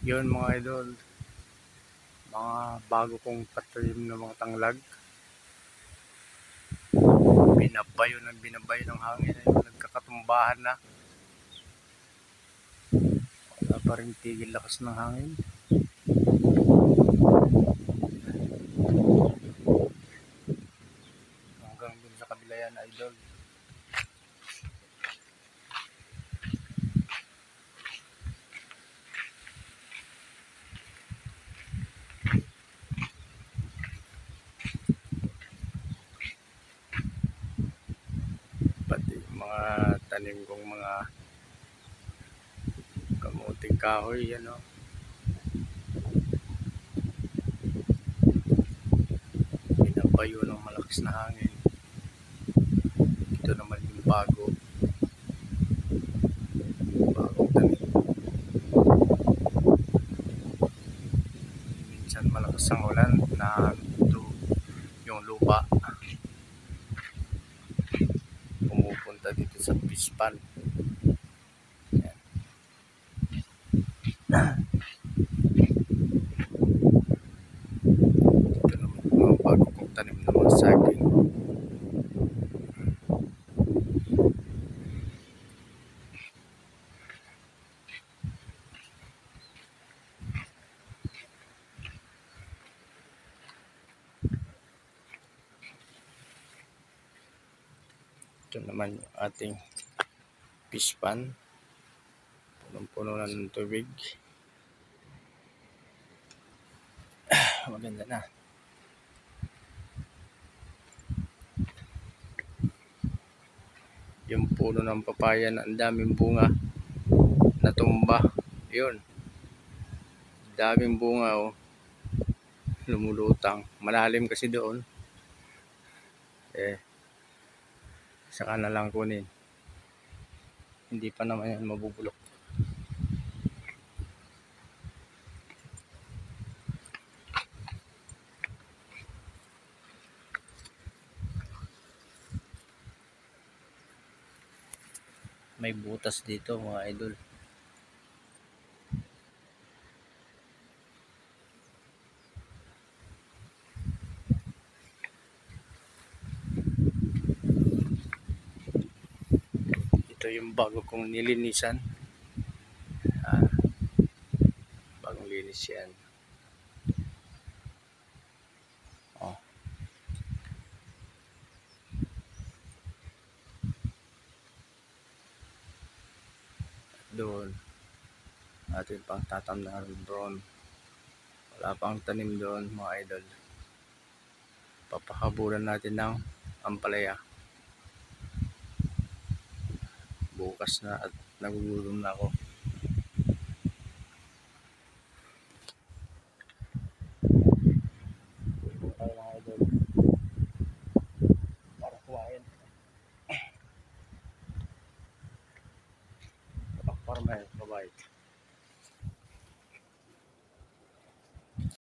Yun mga idol, mga bago kong patalim na mga tanglad. Binabayo ng hangin. Ayun, nagkakatumbahan na. Wala pa rin tigil lakas ng hangin. Hanggang dun sa kabila yan idol. Pati mga tanim kong mga kamuting kahoy, yan o. Binabayo ng malakas na hangin. Ito naman yung bagong tanim. Minsan malakas ang ulan na ito yung lupa. Pumupunta dito sa pispan. Ito naman yung bago kong tanim na mga saging. Ito naman yung ating pispan. Punong-puno na ng tubig. Maganda na. Yung puno ng papaya na ang daming bunga natumba. Yun. Daming bunga oh. Lumulutang. Malalim kasi doon. Saka na lang kunin. Hindi pa naman yan mabubulok. May butas dito mga idol. Ito yung bago kong nilinisan. Bagong linis yan. Oh. Doon atin pang tatamnan ng drone. Wala pang tanim doon mga idol. Papakabulan natin ng ampalaya. Bukas na at nagugutom na ako.